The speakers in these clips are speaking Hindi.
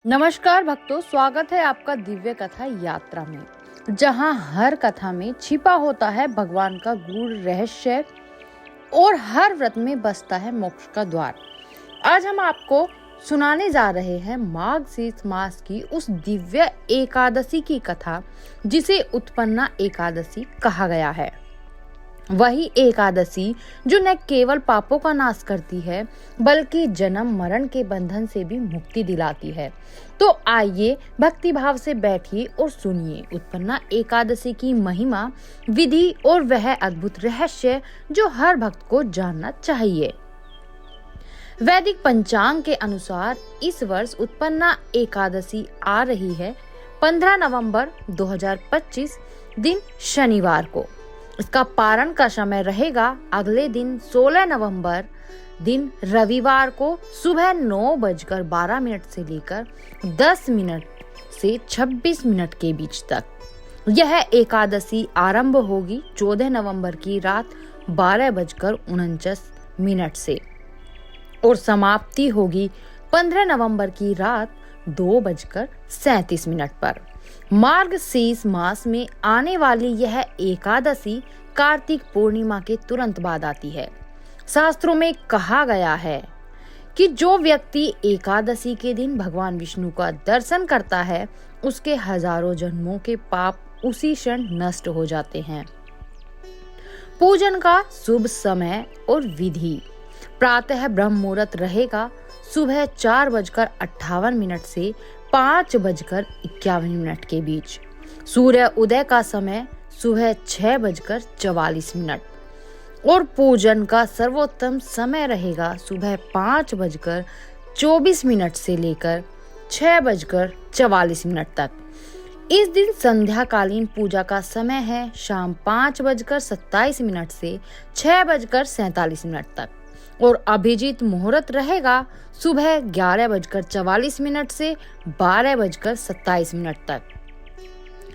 नमस्कार भक्तों, स्वागत है आपका दिव्य कथा यात्रा में, जहां हर कथा में छिपा होता है भगवान का गूढ़ रहस्य और हर व्रत में बसता है मोक्ष का द्वार। आज हम आपको सुनाने जा रहे हैं माघ शीर्ष मास की उस दिव्य एकादशी की कथा जिसे उत्पन्ना एकादशी कहा गया है। वही एकादशी जो न केवल पापों का नाश करती है बल्कि जन्म मरण के बंधन से भी मुक्ति दिलाती है। तो आइए भक्ति भाव से बैठिए और सुनिए उत्पन्ना एकादशी की महिमा, विधि और वह अद्भुत रहस्य जो हर भक्त को जानना चाहिए। वैदिक पंचांग के अनुसार इस वर्ष उत्पन्ना एकादशी आ रही है 15 नवंबर 2025 दिन शनिवार को। इसका पारण का समय रहेगा अगले दिन 16 नवंबर दिन रविवार को सुबह 9:12 से लेकर 10 मिनट से 26 मिनट के बीच तक। यह एकादशी आरंभ होगी 14 नवंबर की रात 12:49 से और समाप्ति होगी 15 नवंबर की रात 2:37 पर। मार्ग शीर्ष मास में आने वाली यह एकादशी कार्तिक पूर्णिमा के तुरंत बाद आती है। शास्त्रों में कहा गया है कि जो व्यक्ति एकादशी के दिन भगवान विष्णु का दर्शन करता है उसके हजारों जन्मों के पाप उसी क्षण नष्ट हो जाते हैं। पूजन का शुभ समय और विधि: प्रातः ब्रह्म मुहूर्त रहेगा सुबह 4:58 से 5:51 के बीच। सूर्य उदय का समय सुबह 6:44 और पूजन का सर्वोत्तम समय रहेगा सुबह 5:24 से लेकर 6:44 तक। इस दिन संध्याकालीन पूजा का समय है शाम 5:27 से 6:47 तक और अभिजीत मुहूर्त रहेगा सुबह 11:44 से 12:27 तक।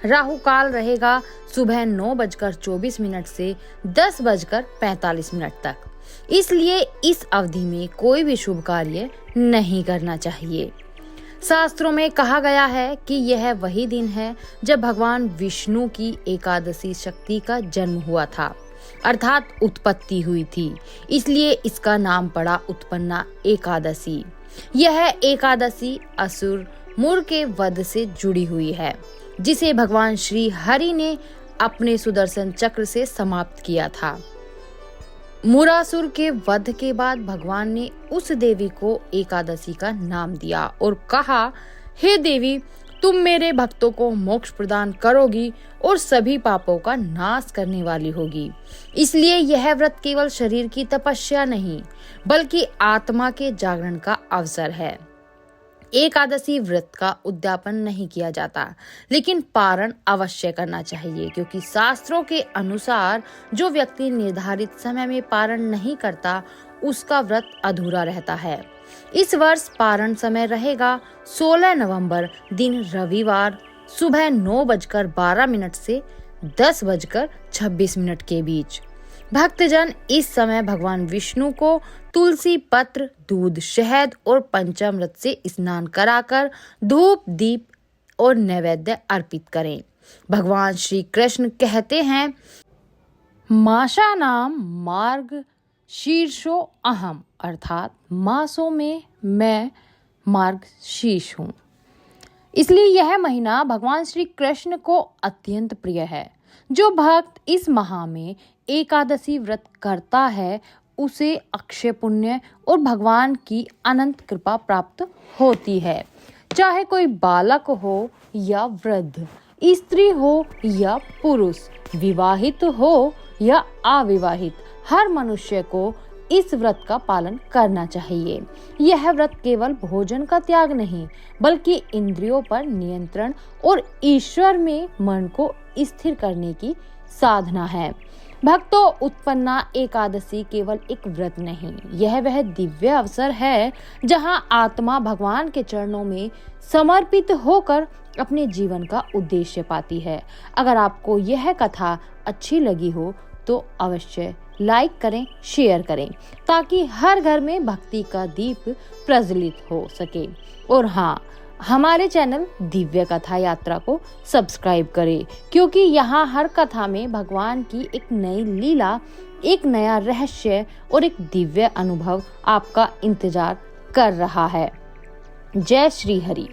राहु काल रहेगा सुबह 9:24 से 10:45 तक। इसलिए इस अवधि में कोई भी शुभ कार्य नहीं करना चाहिए। शास्त्रों में कहा गया है कि यह वही दिन है जब भगवान विष्णु की एकादशी शक्ति का जन्म हुआ था, अर्थात उत्पत्ति हुई थी। इसलिए इसका नाम पड़ा उत्पन्ना एकादशी। यह एकादशी असुर मुर के वध से जुड़ी हुई है, जिसे भगवान श्री हरि ने अपने सुदर्शन चक्र से समाप्त किया था। मुरासुर के वध के बाद भगवान ने उस देवी को एकादशी का नाम दिया और कहा, हे देवी, तुम मेरे भक्तों को मोक्ष प्रदान करोगी और सभी पापों का नाश करने वाली होगी। इसलिए यह व्रत केवल शरीर की तपस्या नहीं बल्कि आत्मा के जागरण का अवसर है। एकादशी व्रत का उद्यापन नहीं किया जाता, लेकिन पारण अवश्य करना चाहिए, क्योंकि शास्त्रों के अनुसार जो व्यक्ति निर्धारित समय में पारण नहीं करता उसका व्रत अधूरा रहता है। इस वर्ष पारण समय रहेगा 16 नवंबर दिन रविवार सुबह 9:12 से 10:26 के बीच। भक्तजन इस समय भगवान विष्णु को तुलसी पत्र, दूध, शहद और पंचामृत से स्नान कराकर धूप, दीप और नैवेद्य अर्पित करें। भगवान श्री कृष्ण कहते हैं, मासानाम मार्ग शीर्षो अहम, अर्थात मासों में मैं मार्ग शीर्ष हूँ। इसलिए यह महीना भगवान श्री कृष्ण को अत्यंत प्रिय है। जो भक्त इस माह में एकादशी व्रत करता है उसे अक्षय पुण्य और भगवान की अनंत कृपा प्राप्त होती है। चाहे कोई बालक हो या वृद्ध, स्त्री हो या पुरुष, विवाहित हो या अविवाहित, हर मनुष्य को इस व्रत का पालन करना चाहिए। यह व्रत केवल भोजन का त्याग नहीं बल्कि इंद्रियों पर नियंत्रण और ईश्वर में मन को स्थिर करने की साधना है। भक्तों, उत्पन्ना एकादशी केवल एक व्रत नहीं, यह वह दिव्य अवसर है जहां आत्मा भगवान के चरणों में समर्पित होकर अपने जीवन का उद्देश्य पाती है। अगर आपको यह कथा अच्छी लगी हो तो अवश्य लाइक करें, शेयर करें, ताकि हर घर में भक्ति का दीप प्रज्वलित हो सके। और हाँ, हमारे चैनल दिव्य कथा यात्रा को सब्सक्राइब करें, क्योंकि यहाँ हर कथा में भगवान की एक नई लीला, एक नया रहस्य और एक दिव्य अनुभव आपका इंतजार कर रहा है। जय श्री हरि।